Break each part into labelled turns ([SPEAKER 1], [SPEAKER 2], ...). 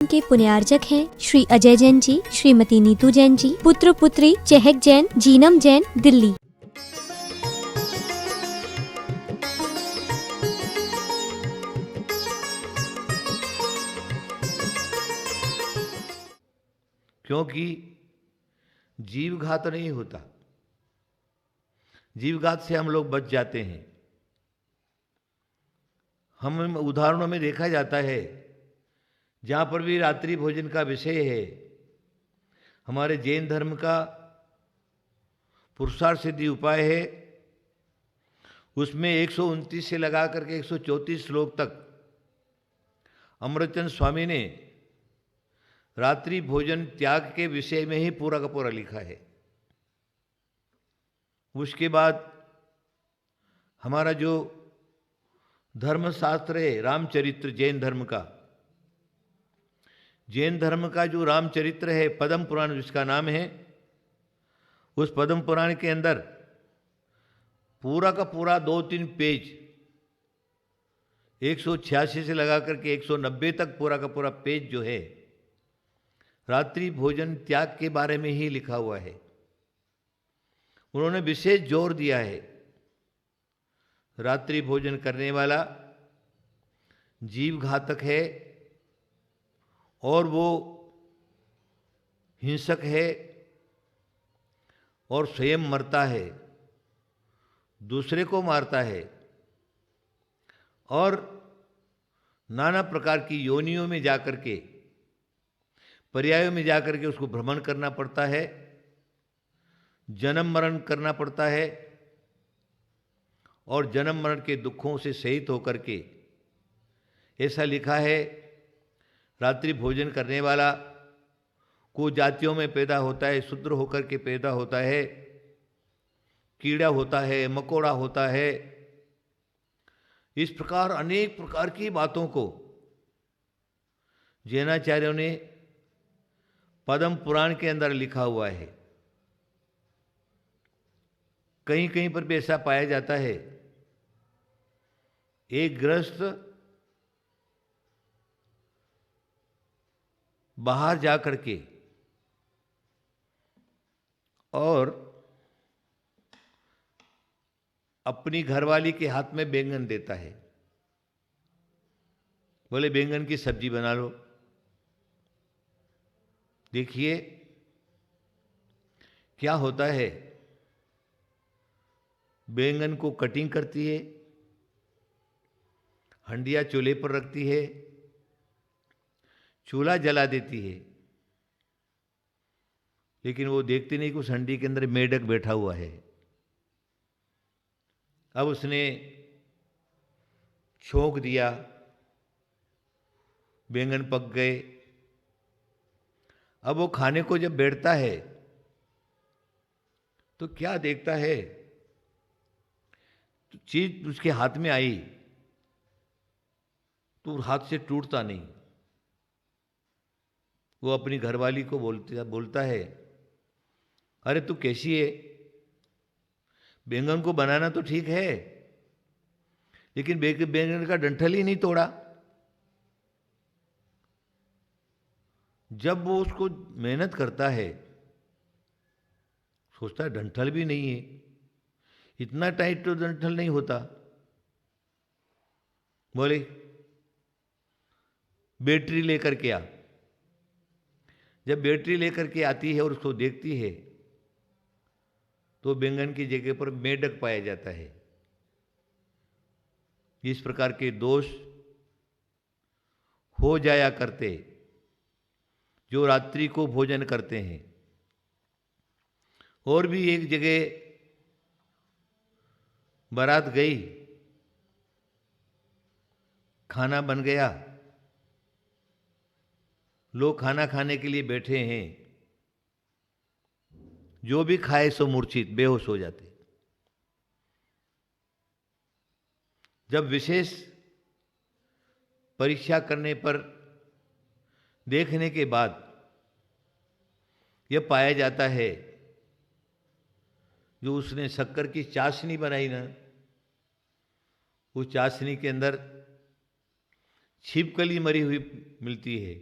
[SPEAKER 1] के पुण्यार्जक हैं श्री अजय जैन जी, श्रीमती नीतू जैन जी, पुत्र पुत्री चहक जैन, जीनम जैन, दिल्ली।
[SPEAKER 2] क्योंकि जीवघात नहीं होता, जीवघात से हम लोग बच जाते हैं। हम उदाहरणों में देखा जाता है, जहाँ पर भी रात्रि भोजन का विषय है, हमारे जैन धर्म का पुरुषार्थ सिद्धि उपाय है, उसमें 129 से लगा करके 134 श्लोक तक अमृतचंद स्वामी ने रात्रि भोजन त्याग के विषय में ही पूरा का पूरा लिखा है। उसके बाद हमारा जो धर्मशास्त्र है रामचरित्र, जैन धर्म का जो रामचरित्र है, पद्म पुराण जिसका नाम है, उस पद्म पुराण के अंदर पूरा का पूरा 2-3 पेज 186 से लगा करके 190 तक पूरा का पूरा पेज जो है रात्रि भोजन त्याग के बारे में ही लिखा हुआ है। उन्होंने विशेष जोर दिया है, रात्रि भोजन करने वाला जीव घातक है और वो हिंसक है और स्वयं मरता है, दूसरे को मारता है और नाना प्रकार की योनियों में जाकर के, पर्यायों में जाकर के उसको भ्रमण करना पड़ता है, जन्म मरण करना पड़ता है और जन्म मरण के दुखों से सहित होकर के, ऐसा लिखा है, रात्रि भोजन करने वाला को जातियों में पैदा होता है, शूद्र होकर के पैदा होता है, कीड़ा होता है, मकोड़ा होता है। इस प्रकार अनेक प्रकार की बातों को जैनाचार्यों ने पद्म पुराण के अंदर लिखा हुआ है। कहीं कहीं पर भी ऐसा पाया जाता है, एक गृहस्थ बाहर जा करके और अपनी घरवाली के हाथ में बैंगन देता है, बोले बैंगन की सब्जी बना लो। देखिए क्या होता है, बैंगन को कटिंग करती है, हंडिया चूल्हे पर रखती है, चूल्हा जला देती है, लेकिन वो देखती नहीं कि उस हंडी के अंदर मेढक बैठा हुआ है। अब उसने छोंक दिया, बैंगन पक गए। अब वो खाने को जब बैठता है तो क्या देखता है, तो चीज उसके हाथ में आई तो हाथ से टूटता नहीं। वो अपनी घरवाली को बोलता है, अरे तू कैसी है, बैंगन को बनाना तो ठीक है, लेकिन बैंगन का डंठल ही नहीं तोड़ा। जब वो उसको मेहनत करता है, सोचता है डंठल भी नहीं है, इतना टाइट तो डंठल नहीं होता। बोले बैटरी लेकर के आ। जब बैटरी लेकर के आती है और उसको देखती है तो बैंगन की जगह पर मेढक पाया जाता है। इस प्रकार के दोष हो जाया करते जो रात्रि को भोजन करते हैं। और भी एक जगह बारात गई, खाना बन गया, लोग खाना खाने के लिए बैठे हैं, जो भी खाए सो मूर्छित बेहोश हो जाते। जब विशेष परीक्षा करने पर देखने के बाद यह पाया जाता है, जो उसने शक्कर की चाशनी बनाई ना, उस चाशनी के अंदर छिपकली मरी हुई मिलती है,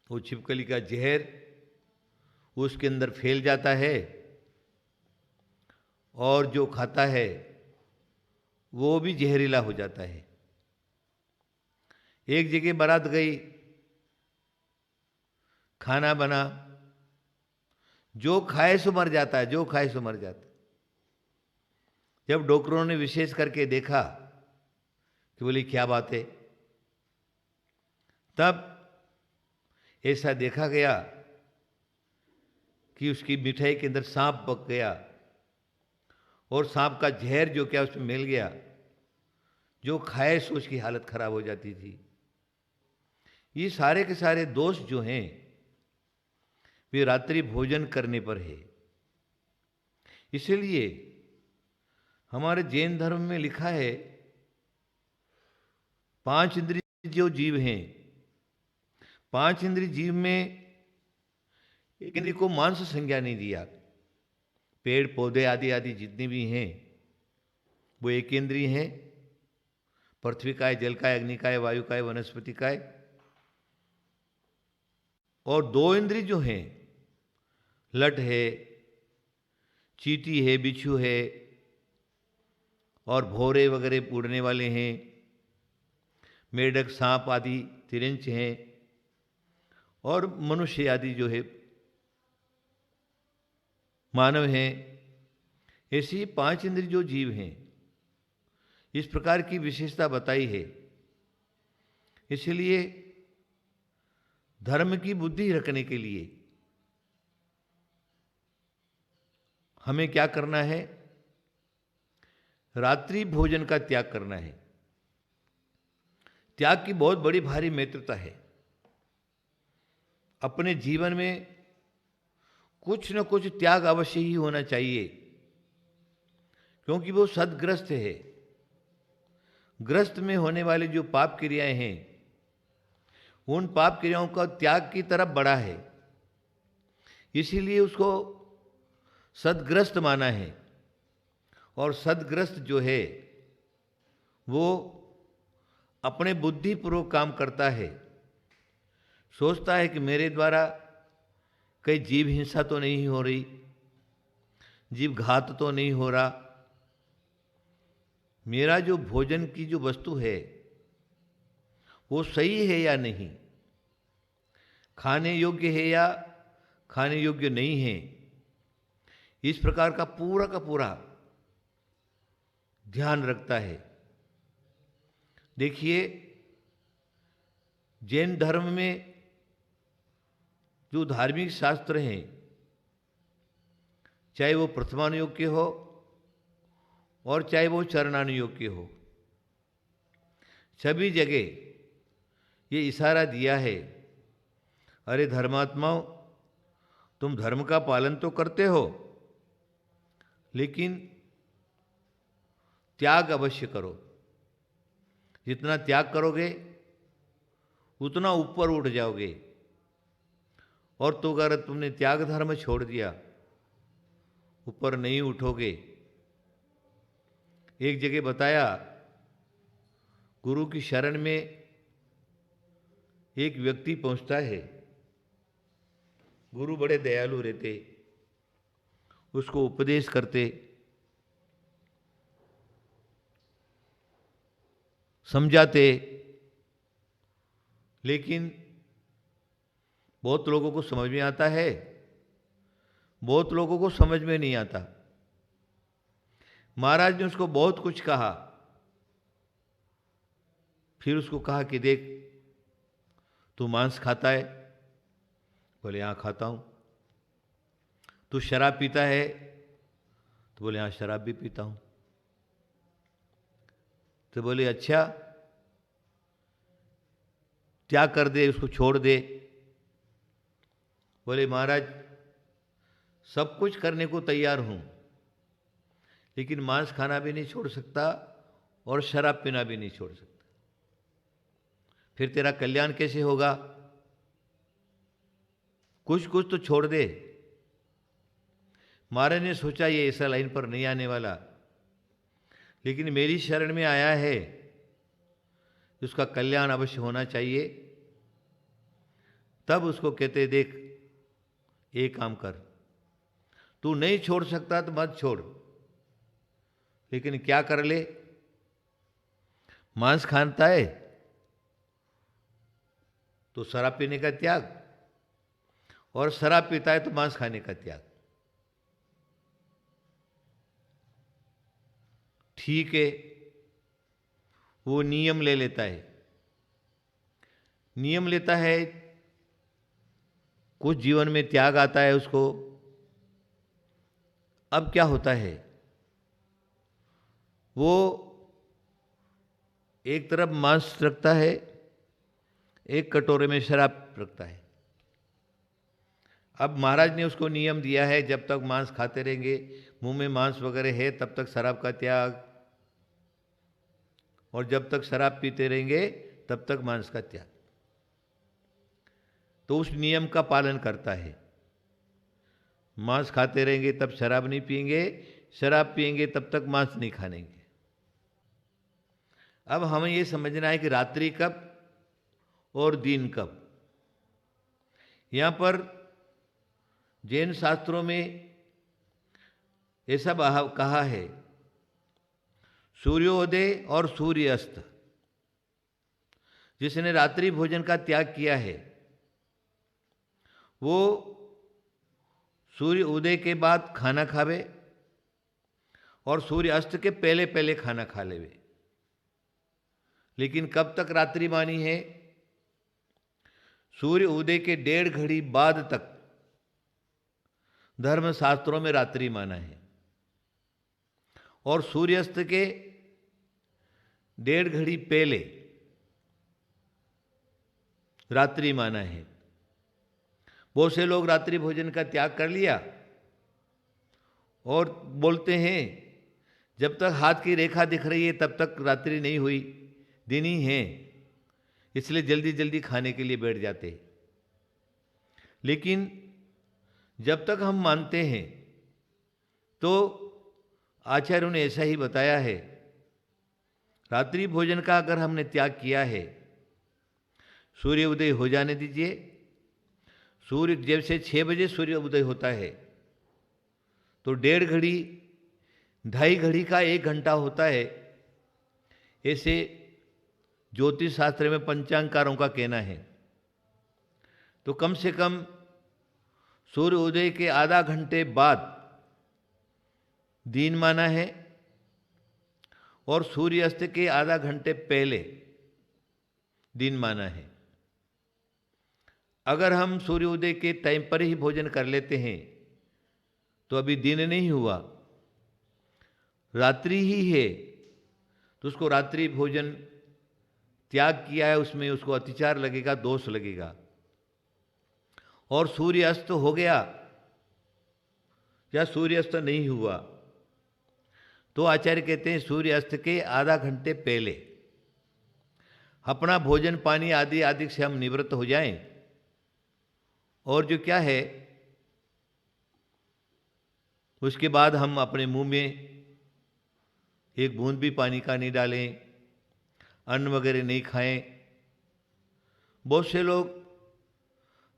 [SPEAKER 2] वो छिपकली का जहर उसके अंदर फैल जाता है और जो खाता है वो भी जहरीला हो जाता है। एक जगह बारात गई, खाना बना, जो खाए सो मर जाता है, जो खाए सो मर जाता है। जब डॉक्टरों ने विशेष करके देखा कि बोली क्या बात है, तब ऐसा देखा गया कि उसकी मिठाई के अंदर सांप पक गया और सांप का जहर जो क्या उसमें मिल गया, जो खाए सो उसकी हालत खराब हो जाती थी। ये सारे के सारे दोष जो हैं वे रात्रि भोजन करने पर है। इसलिए हमारे जैन धर्म में लिखा है 5 इंद्रिय जो जीव हैं, 5 इंद्रिय जीव में एक इंद्रिय को मांस संज्ञा नहीं दिया। पेड़ पौधे आदि आदि जितने भी हैं वो एक इंद्रिय हैं, पृथ्वी काय, जल काय, अग्नि काय, वायु काय, वनस्पति काय। और 2 इंद्रिय जो हैं, लट है, चींटी है, बिच्छू है और भौरे वगैरह उड़ने वाले हैं, मेढक, सांप आदि तिरंच हैं और मनुष्य आदि जो है मानव हैं। ऐसी 5 इंद्रिय जो जीव हैं, इस प्रकार की विशेषता बताई है। इसलिए धर्म की बुद्धि रखने के लिए हमें क्या करना है? रात्रि भोजन का त्याग करना है। त्याग की बहुत बड़ी भारी महत्वता है। अपने जीवन में कुछ न कुछ त्याग अवश्य ही होना चाहिए, क्योंकि वो सदग्रस्त है। ग्रस्त में होने वाली जो पाप क्रियाएं हैं, उन पाप क्रियाओं का त्याग की तरफ बढ़ा है, इसीलिए उसको सदग्रस्त माना है। और सदग्रस्त जो है वो अपने बुद्धिपूर्वक काम करता है, सोचता है कि मेरे द्वारा कहीं जीव हिंसा तो नहीं हो रही, जीव घात तो नहीं हो रहा, मेरा जो भोजन की जो वस्तु है वो सही है या नहीं, खाने योग्य है या खाने योग्य नहीं है, इस प्रकार का पूरा ध्यान रखता है। देखिए, जैन धर्म में जो धार्मिक शास्त्र हैं, चाहे वो प्रथमानुयोग के हो और चाहे वो चरणानुयोग के हो, सभी जगह ये इशारा दिया है, अरे धर्मात्माओं, तुम धर्म का पालन तो करते हो, लेकिन त्याग अवश्य करो। जितना त्याग करोगे उतना ऊपर उठ जाओगे। और तो अगर तुमने त्याग धर्म छोड़ दिया, ऊपर नहीं उठोगे। एक जगह बताया, गुरु की शरण में एक व्यक्ति पहुंचता है, गुरु बड़े दयालु रहते, उसको उपदेश करते, समझाते, लेकिन बहुत लोगों को समझ में आता है, बहुत लोगों को समझ में नहीं आता। महाराज ने उसको बहुत कुछ कहा, फिर उसको कहा कि देख, तू मांस खाता है? बोले हाँ खाता हूं। तू शराब पीता है? तो बोले हाँ शराब भी पीता हूं। तो बोले अच्छा, त्याग कर दे, उसको छोड़ दे। बोले महाराज, सब कुछ करने को तैयार हूं, लेकिन मांस खाना भी नहीं छोड़ सकता और शराब पीना भी नहीं छोड़ सकता। फिर तेरा कल्याण कैसे होगा? कुछ कुछ तो छोड़ दे। महाराज ने सोचा ये ऐसा लाइन पर नहीं आने वाला, लेकिन मेरी शरण में आया है, उसका कल्याण अवश्य होना चाहिए। तब उसको कहते देख, एक काम कर, तू नहीं छोड़ सकता तो मत छोड़, लेकिन क्या कर ले, मांस खाता है तो शराब पीने का त्याग, और शराब पीता है तो मांस खाने का त्याग। ठीक है, वो नियम ले लेता है, नियम लेता है, कुछ जीवन में त्याग आता है उसको। अब क्या होता है, वो एक तरफ मांस रखता है, एक कटोरे में शराब रखता है। अब महाराज ने उसको नियम दिया है, जब तक मांस खाते रहेंगे, मुंह में मांस वगैरह है, तब तक शराब का त्याग, और जब तक शराब पीते रहेंगे तब तक मांस का त्याग। तो उस नियम का पालन करता है, मांस खाते रहेंगे तब शराब नहीं पिएंगे, शराब पिएंगे तब तक मांस नहीं खाएंगे। अब हमें ये समझना है कि रात्रि कब और दिन कब। यहां पर जैन शास्त्रों में ऐसा कहा है, सूर्योदय और सूर्य अस्त। जिसने रात्रि भोजन का त्याग किया है वो सूर्य उदय के बाद खाना खावे और सूर्य अस्त के पहले पहले खाना खा लेवे। लेकिन कब तक रात्रि मानी है? सूर्य उदय के 1.5 घड़ी बाद तक धर्मशास्त्रों में रात्रि माना है, और सूर्यास्त के 1.5 घड़ी पहले रात्रि माना है। बहुत से लोग रात्रि भोजन का त्याग कर लिया और बोलते हैं जब तक हाथ की रेखा दिख रही है तब तक रात्रि नहीं हुई, दिन ही है, इसलिए जल्दी जल्दी खाने के लिए बैठ जाते। लेकिन जब तक हम मानते हैं तो आचार्यों ने ऐसा ही बताया है, रात्रि भोजन का अगर हमने त्याग किया है, सूर्य उदय हो जाने दीजिए। सूर्य जैसे 6 बजे सूर्य उदय होता है तो 1.5 घड़ी 2.5 घड़ी का 1 घंटा होता है, ऐसे ज्योतिष शास्त्र में पंचांगकारों का कहना है। तो कम से कम सूर्य उदय के आधा घंटे बाद दिन माना है और सूर्यास्त के आधा घंटे पहले दिन माना है। अगर हम सूर्योदय के टाइम पर ही भोजन कर लेते हैं तो अभी दिन नहीं हुआ, रात्रि ही है, तो उसको रात्रि भोजन त्याग किया है, उसमें उसको अतिचार लगेगा, दोष लगेगा। और सूर्यास्त हो गया या सूर्यास्त नहीं हुआ तो आचार्य कहते हैं सूर्यास्त के आधा घंटे पहले अपना भोजन पानी आदि आदि से हम निवृत्त हो जाएं, और जो क्या है उसके बाद हम अपने मुंह में एक बूंद भी पानी का नहीं डालें, अन्न वगैरह नहीं खाएं। बहुत से लोग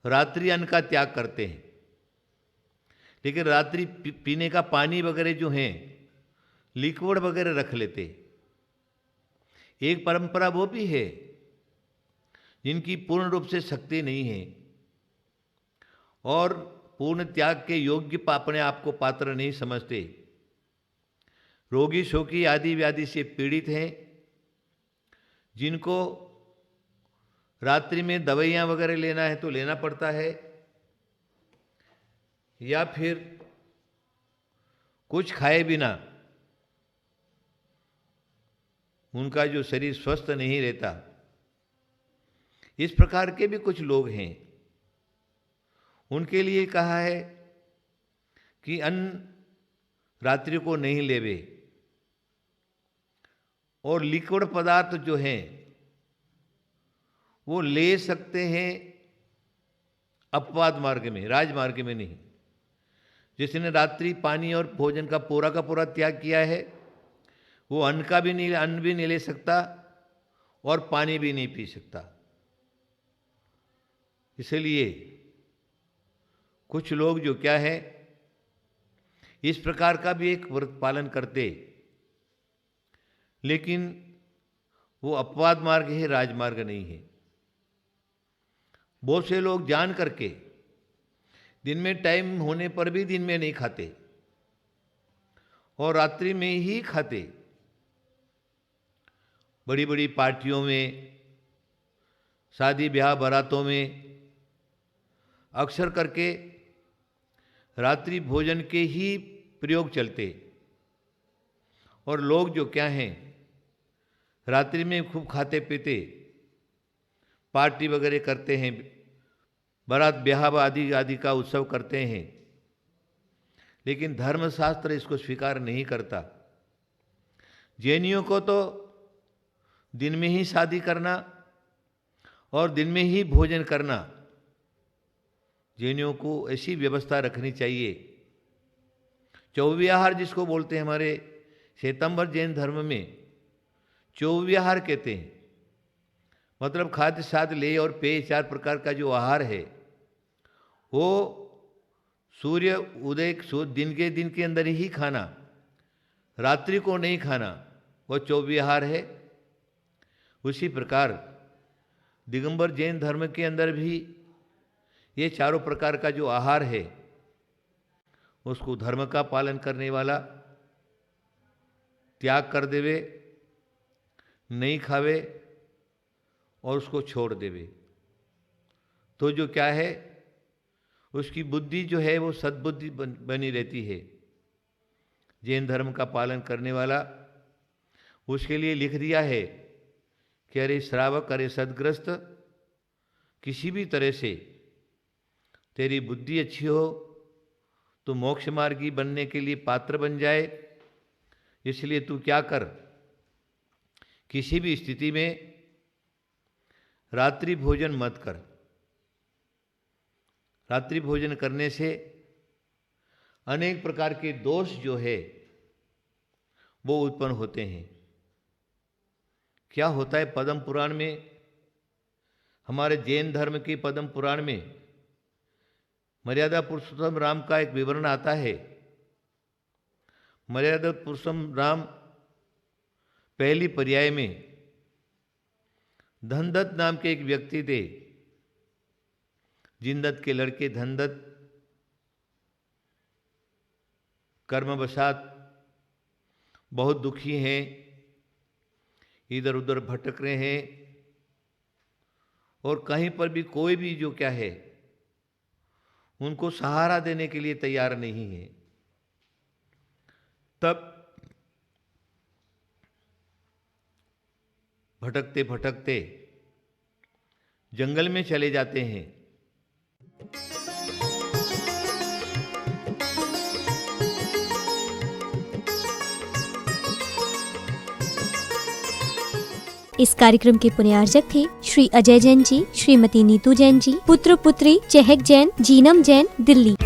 [SPEAKER 2] रात्रि अन्न का त्याग करते हैं, लेकिन रात्रि पीने का पानी वगैरह जो है लिक्विड वगैरह रख लेते। एक परंपरा वो भी है जिनकी पूर्ण रूप से शक्ति नहीं है और पूर्ण त्याग के योग्य अपने आप को पात्र नहीं समझते, रोगी शोकी आदि व्याधि से पीड़ित हैं, जिनको रात्रि में दवाइयाँ वगैरह लेना है तो लेना पड़ता है, या फिर कुछ खाए बिना उनका जो शरीर स्वस्थ नहीं रहता। इस प्रकार के भी कुछ लोग हैं, उनके लिए कहा है कि अन्न रात्रि को नहीं लेवे, और लिक्विड पदार्थ जो हैं वो ले सकते हैं अपवाद मार्ग में, राजमार्ग में नहीं। जिसने रात्रि पानी और भोजन का पूरा त्याग किया है वो अन्न भी नहीं ले सकता और पानी भी नहीं पी सकता। इसलिए कुछ लोग जो क्या है इस प्रकार का भी एक व्रत पालन करते, लेकिन वो अपवाद मार्ग है, राजमार्ग नहीं है। बहुत से लोग जान करके दिन में टाइम होने पर भी दिन में नहीं खाते और रात्रि में ही खाते। बड़ी बड़ी पार्टियों में, शादी ब्याह बारातों में अक्सर करके रात्रि भोजन के ही प्रयोग चलते और लोग जो क्या हैं रात्रि में खूब खाते पीते, पार्टी वगैरह करते हैं, बारात ब्याह आदि आदि का उत्सव करते हैं, लेकिन धर्मशास्त्र इसको स्वीकार नहीं करता। जैनियों को तो दिन में ही शादी करना और दिन में ही भोजन करना, जैनियों को ऐसी व्यवस्था रखनी चाहिए। चौविहार जिसको बोलते हैं, हमारे श्वेतांबर जैन धर्म में चौविहार कहते हैं, मतलब खाद्य साध ले और पेय 4 प्रकार का जो आहार है वो सूर्य उदय दिन के अंदर ही खाना, रात्रि को नहीं खाना, वो चौविहार है। उसी प्रकार दिगंबर जैन धर्म के अंदर भी ये 4 प्रकार का जो आहार है उसको धर्म का पालन करने वाला त्याग कर देवे, नहीं खावे और उसको छोड़ देवे, तो जो क्या है उसकी बुद्धि जो है वो सद्बुद्धि बनी रहती है। जैन धर्म का पालन करने वाला उसके लिए लिख दिया है कि अरे श्रावक, अरे सदग्रस्त, किसी भी तरह से तेरी बुद्धि अच्छी हो तो मोक्ष मार्गी बनने के लिए पात्र बन जाए, इसलिए तू क्या कर, किसी भी स्थिति में रात्रि भोजन मत कर। रात्रि भोजन करने से अनेक प्रकार के दोष जो है वो उत्पन्न होते हैं। क्या होता है पद्म पुराण में, हमारे जैन धर्म के पद्म पुराण में मर्यादा पुरुषोत्तम राम का एक विवरण आता है। मर्यादा पुरुषोत्तम राम पहली पर्याय में धनदत्त नाम के एक व्यक्ति थे। जिनदत्त के लड़के धनदत्त कर्मवशात बहुत दुखी हैं, इधर उधर भटक रहे हैं और कहीं पर भी कोई भी जो क्या है उनको सहारा देने के लिए तैयार नहीं है। तब भटकते भटकते जंगल में चले जाते हैं।
[SPEAKER 1] इस कार्यक्रम के पुण्यार्जक थे श्री अजय जैन जी, श्रीमती नीतू जैन जी, पुत्र पुत्री चहक जैन, जीनम जैन, दिल्ली।